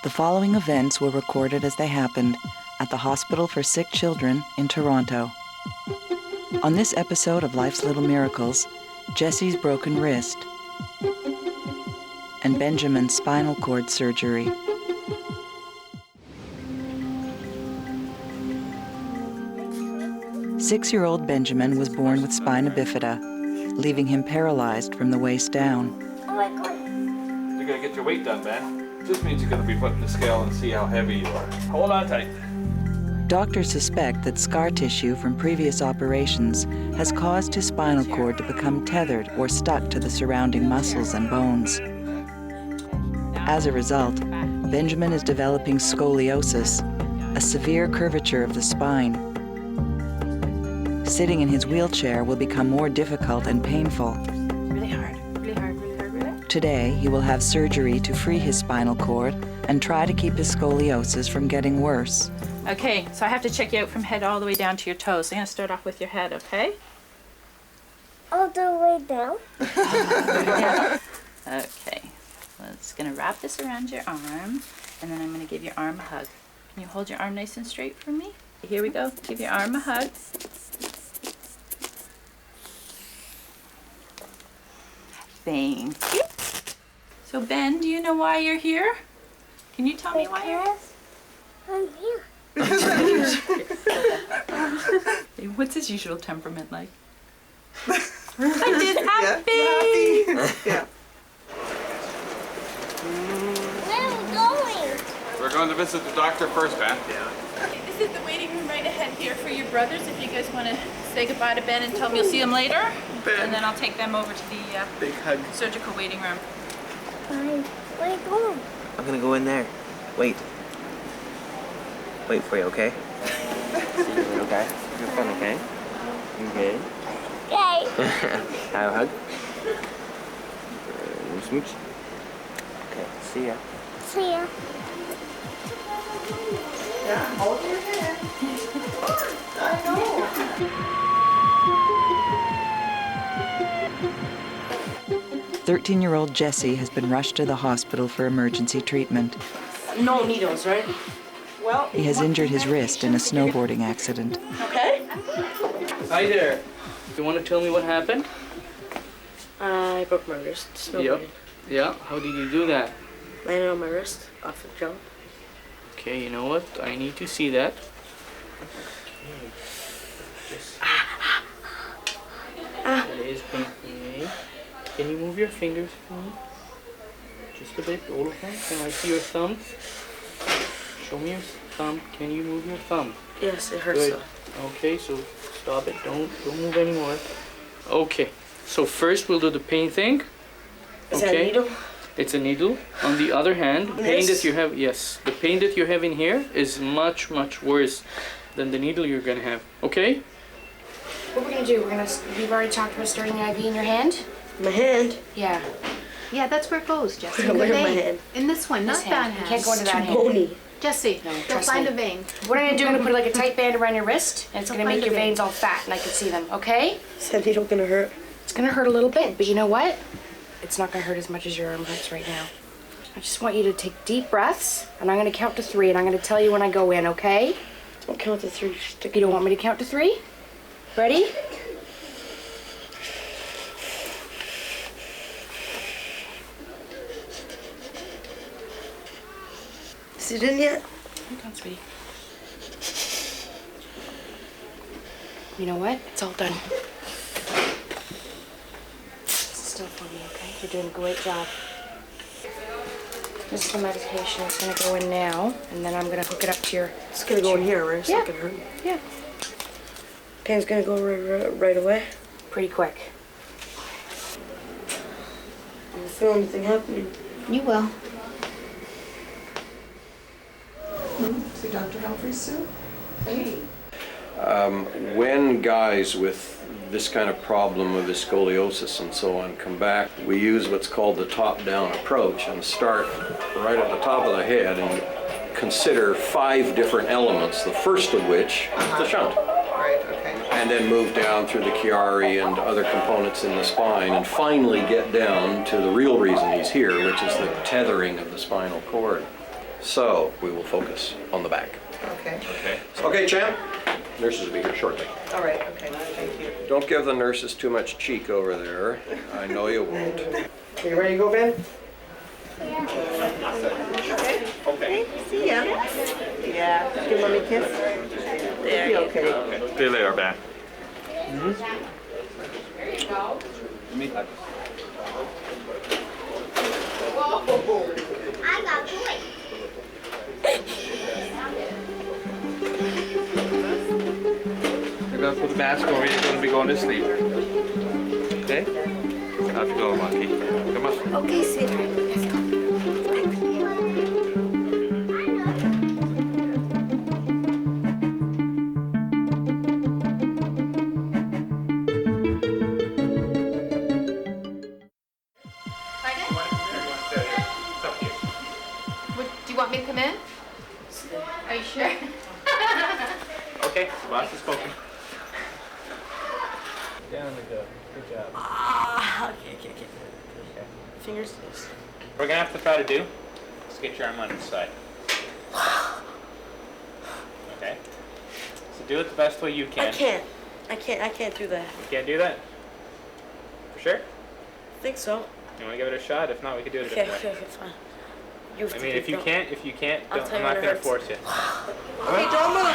The following events were recorded as they happened at the Hospital for Sick Children in Toronto. On this episode of Life's Little Miracles, Jesse's broken wrist and Benjamin's spinal cord surgery. Six-year-old Benjamin was born with spina bifida, leaving him paralyzed from the waist down. Oh my God. You're gonna get your weight done, man. This means you're gonna be put in the scale and see how heavy you are. Hold on tight. Doctors suspect that scar tissue from previous operations has caused his spinal cord to become tethered or stuck to the surrounding muscles and bones. As a result, Benjamin is developing scoliosis, a severe curvature of the spine. Sitting in his wheelchair will become more difficult and painful. Really hard. Today, he will have surgery to free his spinal cord and try to keep his scoliosis from getting worse. Okay, so I have to check you out from head all the way down to your toes. So I'm going to start off with your head, okay? All the way down. Okay, so it's going to wrap this around your arm, and then I'm going to give your arm a hug. Can you hold your arm nice and straight for me? Here we go. Give your arm a hug. Thank you. So Ben, do you know why you're here? Can you tell me why you're here? I'm here. What's his usual temperament like? I did happy! Yeah. Where are we going? We're going to visit the doctor first, man. This is the waiting room right ahead here for your brothers. If you guys want to say goodbye to Ben and tell them you'll see him later. And then I'll take them over to the Big hug. surgical waiting room. Fine. Where are you going? I'm gonna go in there. Wait. Wait for you, okay? See you later, okay? You're fun, okay? You okay? Okay. Have a hug. Smooch. Okay, see ya. See ya. Yeah, hold your hand. I know. 13-year-old Jesse has been rushed to the hospital for emergency treatment. No needles, right? Well, He has injured his wrist in a snowboarding accident. okay. Hi there. You want to tell me what happened? I broke my wrist snowboarding. Yeah. How did you do that? Landed on my wrist off the jump. Okay, you know what? I need to see that. That is painful. Okay. Can you move your fingers for me? Just a bit, all of them. Can I see your thumb? Show me your thumb. Can you move your thumb? Yes, it hurts Good. though. Okay, so stop it. Don't move anymore. Okay. So first we'll do the pain thing. Is that a needle? It's a needle. On the other hand, the pain that you have, yes, the pain that you're having here is much, much worse than the needle you're gonna have. Okay? What we're gonna do, you've already talked about starting the IV in your hand? My hand? Yeah. Yeah, that's where it goes, Jesse. Where The my vein. hand? In this one, This not that hand. hand. You can't go into that hand. Bony. Jesse, No, they'll trust find me. a vein. What I'm gonna do, I'm gonna put like a tight band around your wrist, and it's They'll gonna find make a your vein. veins all fat, and I can see them, okay? Is that needle gonna hurt? It's gonna hurt a little bit, but you know what? It's not gonna hurt as much as your arm hurts right now. I just want you to take deep breaths, and I'm gonna count to 3, and I'm gonna tell you when I go in, okay? Don't count to 3. You don't want me to count to 3? Ready? Is it in yet? Hold on, sweetie. You know what? It's all done. Still for me, okay? You're doing a great job. This is the medication. It's gonna go in now, and then I'm gonna hook it up to your. It's gonna go in here, right? It's Yeah. not gonna hurt. Yeah. Pain's gonna go right away. Pretty quick. Do you feel anything happening? You will. See Dr. Humphries soon? When guys with this kind of problem with the scoliosis and so on come back, we use what's called the top-down approach and start right at the top of the head and consider 5 different elements, the first of which is the shunt. Right, okay. And then move down through the Chiari and other components in the spine and finally get down to the real reason he's here, which is the tethering of the spinal cord. So we will focus on the back. Okay. Okay. Okay, champ. Nurses will be here shortly. All right, okay, thank you. Don't give the nurses too much cheek over there. I know you won't. You ready to go, Ben? Okay. See ya. Yeah, give mommy a kiss. There you okay. See you later, Ben. I got boy. You're gonna put the mask over, you're gonna be going to sleep. Okay? Off you go, monkey. Come on. Okay, sweetheart. Let's go. Do you want me to come in? Are you sure? Okay, the boss is spoken. Down we go. Good job. Okay. Fingers. We're gonna have to try to do is get your arm on its side. Okay? So do it the best way you can. I can't do that. You can't do that? For sure? I think so. You wanna give it a shot? If not, we could do it a Okay, different way. fine. I mean, if you can't, I'll don't, tell I'm you not when it gonna hurts. force you. Okay, don't move!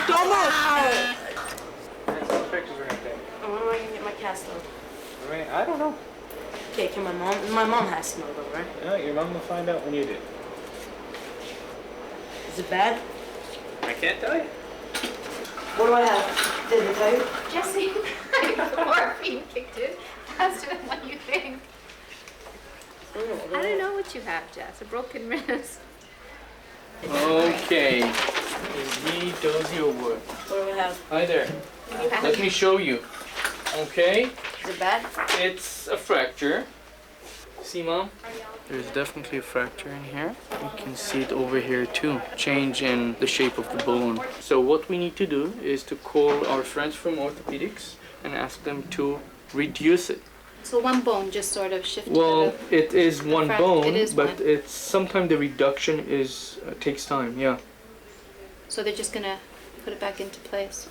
What pictures we're gonna take? When am I gonna get my cast on? I mean, I don't know. Okay, can my mom has to know though, right? No, your mom will find out when you do. Is it bad? I can't tell you. What do I have? Did I tell you? Jesse, morphine kicked in faster than what you think. I don't know what you have, Jess. A broken wrist. Okay. He does your work. What do I have? Hi there. Let me show you. Okay? Is it bad? It's a fracture. See, Mom? There's definitely a fracture in here. You can see it over here too. Change in the shape of the bone. So what we need to do is to call our friends from orthopedics and ask them to reduce it. So one bone just sort of shifted. Well, it is one bone, It is but one. it's sometimes the reduction is takes time. Yeah. So they're just gonna put it back into place.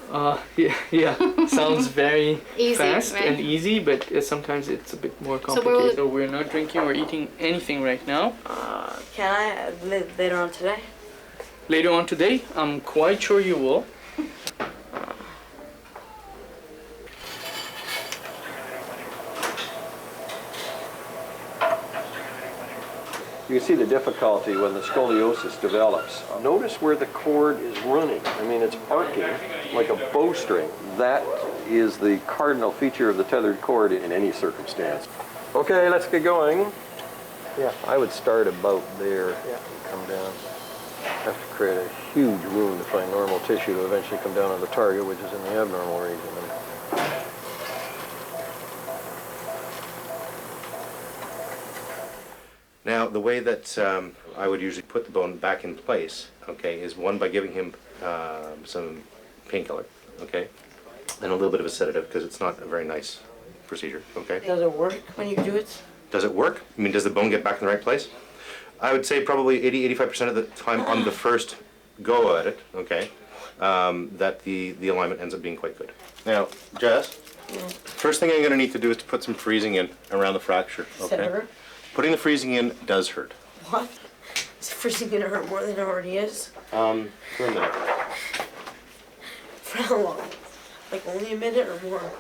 Yeah. Sounds very Easy, fast right? and easy, but sometimes it's a bit more So complicated. So we're not drinking or eating anything right now. Can I later on today? Later on today, I'm quite sure you will. You can see the difficulty when the scoliosis develops. Notice where the cord is running. I mean, it's arcing like a bowstring. That is the cardinal feature of the tethered cord in any circumstance. Okay, let's get going. Yeah, I would start about there and come down. Have to create a huge wound to find normal tissue to eventually come down on the target, which is in the abnormal region. Now, the way that I would usually put the bone back in place, okay, is one by giving him some painkiller, okay, and a little bit of a sedative because it's not a very nice procedure, okay. Does it work when you do it? Does it work? I mean, does the bone get back in the right place? I would say probably 80–85% of the time on the first go at it, okay, that the alignment ends up being quite good. Now, Jess, first thing I'm going to need to do is to put some freezing in around the fracture, Does that okay. hurt? Putting the freezing in does hurt. What? Is freezing gonna hurt more than it already is? For a minute. For how long? Like only a minute or more?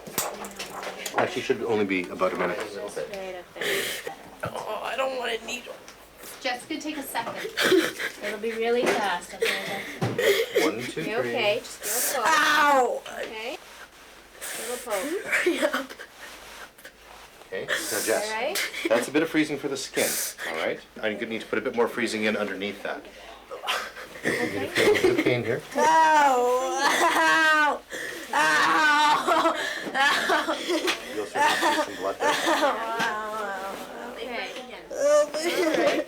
Actually, should only be about a minute. Oh, I don't want a needle. Jess, it's gonna take a second. It'll be really fast. Okay. 1, 2, 3. You okay? Just give a poke. Ow! Okay. Give a poke. Hurry up. Okay, now Jess, All right. that's a bit of freezing for the skin, all right? I'm going to need to put a bit more freezing in underneath that. You're going to feel a bit of pain here. Ow! Ow! Ow! Ow! You'll start to see some blood there. Okay.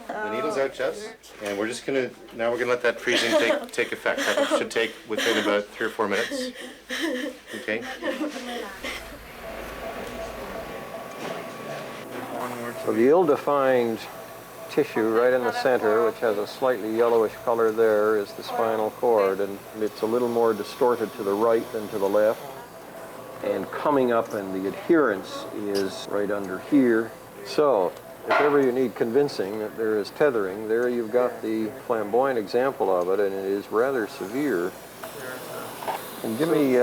The needle's out, Jess, and we're just going to, now we're going to let that freezing take effect. That should take within about 3 or 4 minutes. Okay? So the ill-defined tissue right in the center, which has a slightly yellowish color there, is the spinal cord, and it's a little more distorted to the right than to the left. And coming up, and the adherence is right under here. So, if ever you need convincing that there is tethering, there you've got the flamboyant example of it, and it is rather severe. And give me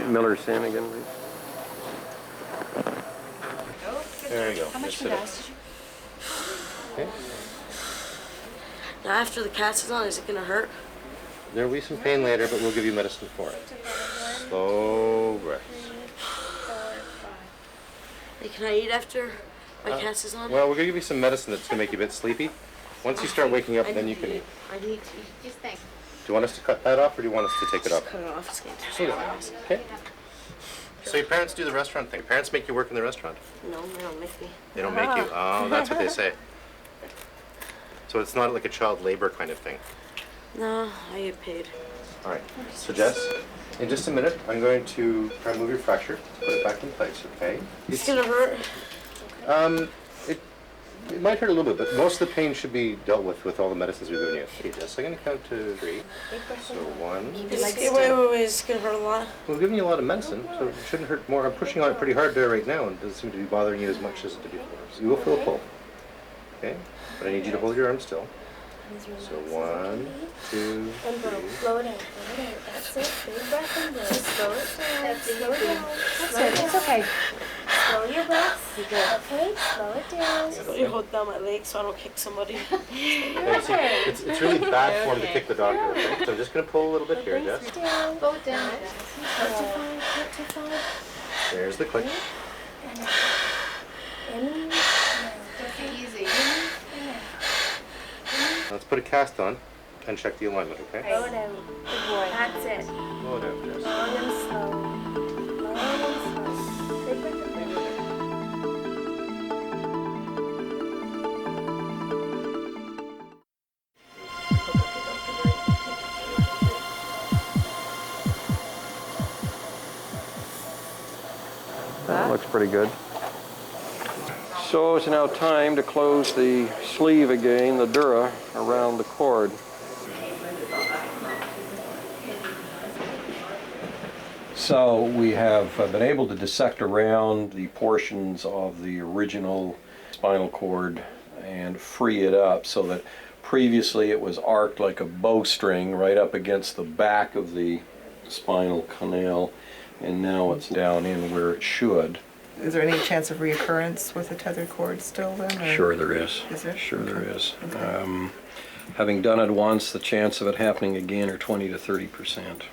Miller Sin again, please. There you go. How much Just for sit gas it. did you? Okay. Now after the cast is on, is it gonna hurt? There will be some pain later, but we'll give you medicine for it. Slow breaths. Hey, can I eat after my cast is on? Well, we're gonna give you some medicine that's gonna make you a bit sleepy. Once you start waking up, then you can eat. I need to eat. Just think. Do you want us to cut that off, or do you want us to take it off? Cut it off. It's getting too So, fast. okay. So your parents do the restaurant thing. Parents make you work in the restaurant? No, they don't make me. They don't make you. Oh, that's what they say. So it's not like a child labor kind of thing. No, I get paid. All right. So Jess, in just a minute, I'm going to try and move your fracture. Put it back in place, okay? It's gonna hurt. It might hurt a little bit, but most of the pain should be dealt with all the medicines we've given you. Okay, Jess, I'm going to count to 3. So 1. Wait, it's gonna hurt a lot. We're giving you a lot of medicine, so it shouldn't hurt more. I'm pushing on it pretty hard there right now, and it doesn't seem to be bothering you as much as it did before. So you will feel a pull. Okay? But I need you to hold your arm still. So 1, 2, 3. Slow it down. That's it. Big breath and blow. Slow it down. Slow it down. That's it. It's okay. Slow your breath. Okay. Slow it down. You hold down my leg so I don't kick somebody. Okay, see, it's really bad form to kick the dog here, okay? So I'm just going to pull a little bit here, Jess. Slow it down. Not too far. There's the click. In. Take it easy. Let's put a cast on and check the alignment, okay? Slow it down. Good boy. That's it. Slow it down, Jess. Long and slow. Long and slow. Big breath and blow. That looks pretty good. So it's now time to close the sleeve again, the dura, around the cord. So we have been able to dissect around the portions of the original spinal cord and free it up so that previously it was arced like a bowstring right up against the back of the spinal canal, and now it's down in where it should. Is there any chance of reoccurrence with the tethered cord still then? Or? Sure there is. Is there? Sure there Okay. is. Okay. Having done it once, the chance of it happening again are 20 to 30%.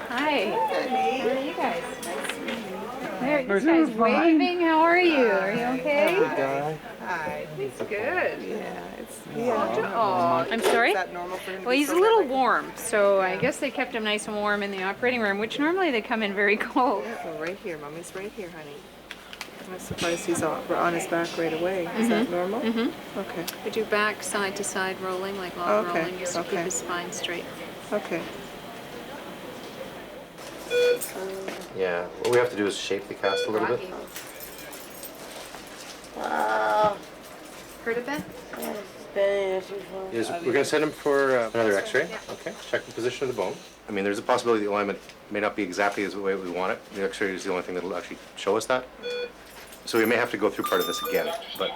Hi. How are you guys? There, this guy's waving. How are you? Are you okay? Hi. He's good. Yeah, it's yeah. Oh, I'm sorry? Is that normal for him to Well, be he's a so little red? warm, so I guess they kept him nice and warm in the operating room, which normally they come in very cold. Well, right here, Mommy's right here, honey. I'm surprised he's on his back right away. Is that normal? Mm-hmm. Okay. We do back, side to side rolling, like log Okay, rolling, just to keep okay. his spine straight. Okay. Yeah, what we have to do is shape the cast a little bit. Wow. Hurt a bit? We're going to send him for another x-ray. Okay, check the position of the bone. I mean, there's a possibility the alignment may not be exactly as the way we want it. The x-ray is the only thing that will actually show us that. So we may have to go through part of this again, but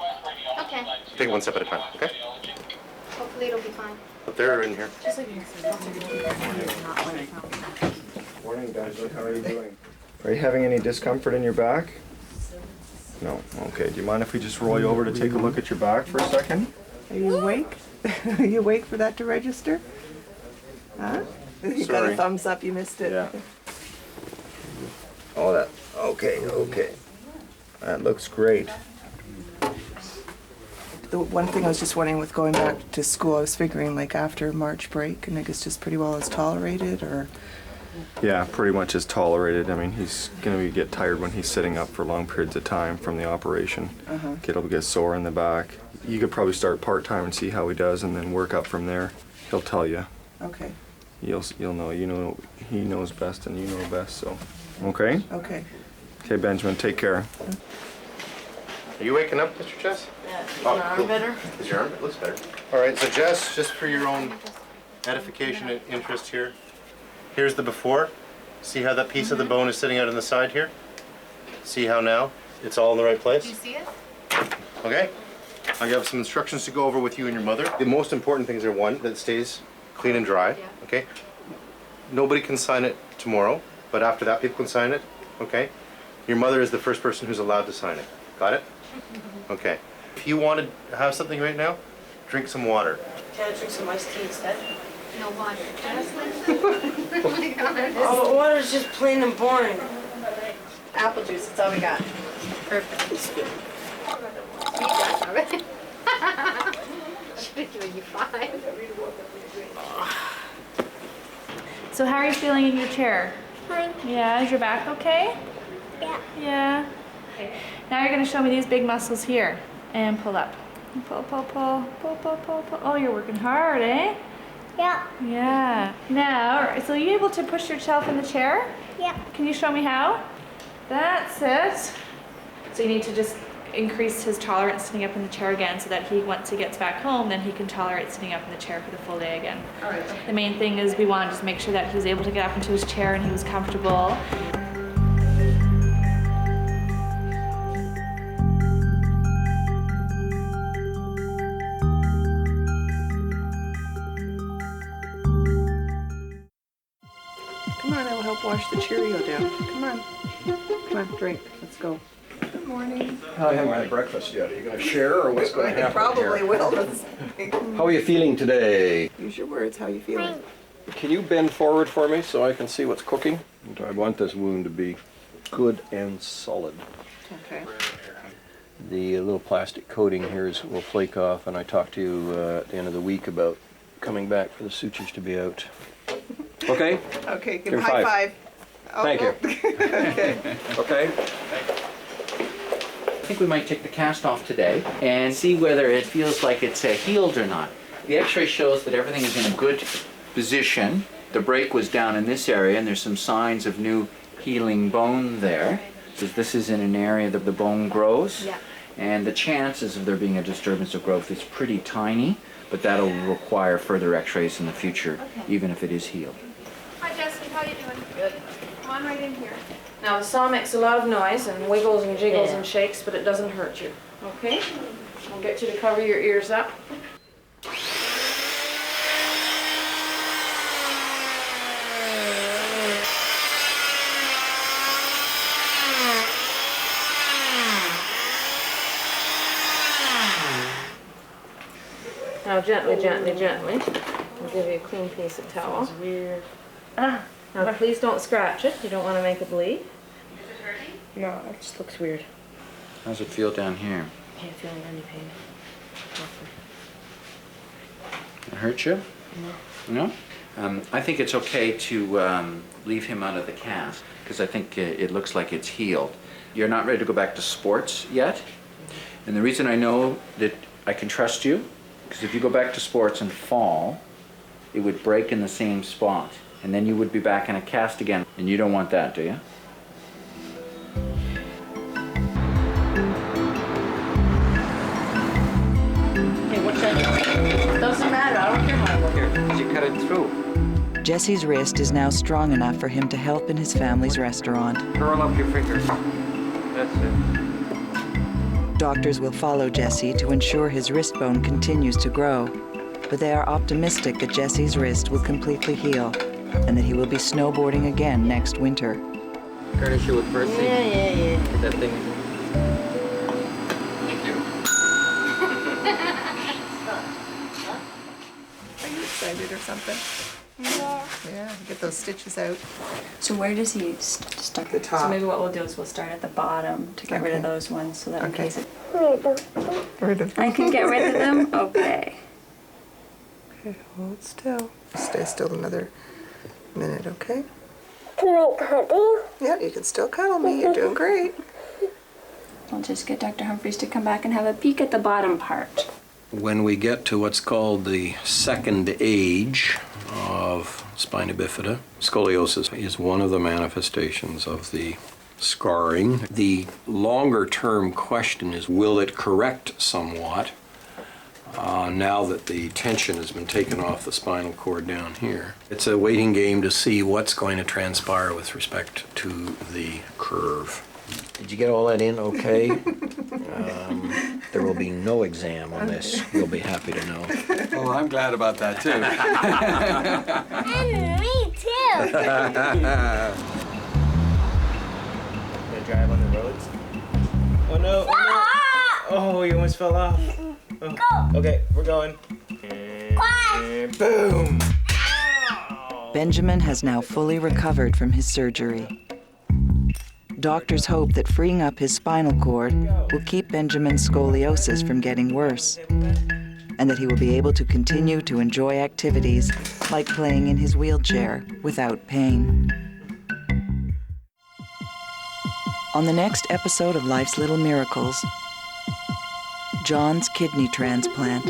Okay. take it one step at a time, okay? Hopefully it'll be fine. But they're in here. Morning, guys. How are you doing? Are you having any discomfort in your back? No. Okay. Do you mind if we just roll you over to take a look at your back for a second? Are you awake? Are you awake for that to register? Huh? You got Sorry. a thumbs up. You missed it. Yeah. Oh, that. Okay. Okay. That looks great. The one thing I was just wondering with going back to school, I was figuring like after March break, and I guess just pretty well as tolerated, or. Yeah, pretty much is tolerated. I mean, he's going to get tired when he's sitting up for long periods of time from the operation. He'll get sore in the back. You could probably start part-time and see how he does and then work up from there. He'll tell you. Okay. You'll know. You know, he knows best and you know best, so. Okay? Okay. Okay, Benjamin, take care. Are you waking up, Mr. Jess? Yeah. Is Oh, my arm cool. better? Is your arm? It looks better. All right, so Jess, just for your own edification and interest here, here's the before. See how that piece of the bone is sitting out on the side here? See how now it's all in the right place? Do you see it? Okay? I have some instructions to go over with you and your mother. The most important things are one, that it stays clean and dry. Yeah. Okay? Nobody can sign it tomorrow, but after that people can sign it. Okay? Your mother is the first person who's allowed to sign it. Got it? Okay. If you want to have something right now, drink some water. Can I drink some iced tea instead? No water. Oh my god. Oh, but water is just plain and boring. Apple juice, that's all we got. Perfect. Should have given you 5. So how are you feeling in your chair? Fine. Yeah, is your back okay? Yeah. Yeah. Okay. Now you're gonna show me these big muscles here. And pull up. Pull, pull, pull, pull, pull, pull, pull. Oh, you're working hard, eh? Yeah. Yeah. Now, so are you able to push yourself in the chair? Yeah. Can you show me how? That's it. So you need to just increase his tolerance sitting up in the chair again so that once he gets back home, then he can tolerate sitting up in the chair for the full day again. All right. The main thing is we want to just make sure that he was able to get up into his chair and he was comfortable. Come on, I'll help wash the Cheerio down. Come on. Come on, drink. Let's go. Good morning. I haven't had breakfast yet. Are you going to share or what's going to happen Probably here? will. How are you feeling today? Use your words. How you feeling? Can you bend forward for me so I can see what's cooking? I want this wound to be good and solid. Okay. The little plastic coating here will flake off, and I talked to you at the end of the week about coming back for the sutures to be out. Okay? Okay, give Give him a high five. Thank you. Okay. Okay? I think we might take the cast off today and see whether it feels like it's healed or not. The x-ray shows that everything is in a good position. The break was down in this area and there's some signs of new healing bone there. So this is in an area that the bone grows. Yeah. And the chances of there being a disturbance of growth is pretty tiny, but that'll require further x-rays in the future, even if it is healed. Hi Jesse, how you doing? Good. Come on right in here. Now the saw makes a lot of noise and wiggles and jiggles Yeah. and shakes, but it doesn't hurt you. Okay? I'll get you to cover your ears up. Now gently, gently, gently. I'll give you a clean piece of towel. That's weird. Now please don't scratch it. You don't want to make it bleed. No, it just looks weird. How's it feel down here? Can't feel any pain. It hurt you? No? I think it's okay to leave him out of the cast because I think it looks like it's healed. You're not ready to go back to sports yet. And the reason I know that I can trust you, because if you go back to sports and fall, it would break in the same spot. And then you would be back in a cast again. And you don't want that, do you? Hey, what's that? Doesn't matter. I don't care how I look. Here, because you cut it through. Jesse's wrist is now strong enough for him to help in his family's restaurant. Curl up your fingers. That's it. Doctors will follow Jesse to ensure his wrist bone continues to grow, but they are optimistic that Jesse's wrist will completely heal and that he will be snowboarding again next winter. Garnish it with parsley. Yeah. Get that thing. Are you excited or something? Yeah. Yeah, get those stitches out. So where does he stuck The top. So maybe what we'll do is we'll start at the bottom to get rid of Okay. those ones so that in Okay. case it... Rid of I can get rid of them? Okay. Okay, hold still. Stay still another minute, okay? Can I cuddle? Yeah, you can still cuddle me. You're doing great. We'll just get Dr. Humphries to come back and have a peek at the bottom part. When we get to what's called the second age of spina bifida, scoliosis is one of the manifestations of the scarring. The longer-term question is, will it correct somewhat now that the tension has been taken off the spinal cord down here? It's a waiting game to see what's going to transpire with respect to the curve. Did you get all that in okay? There will be no exam on this. You'll be happy to know. Well, I'm glad about that too. And me too. Gonna drive on the roads? Oh no, oh no. Oh, you almost fell off. Oh. Go. Okay, we're going. And boom! Benjamin has now fully recovered from his surgery. Doctors hope that freeing up his spinal cord will keep Benjamin's scoliosis from getting worse, and that he will be able to continue to enjoy activities like playing in his wheelchair without pain. On the next episode of Life's Little Miracles, John's kidney transplant.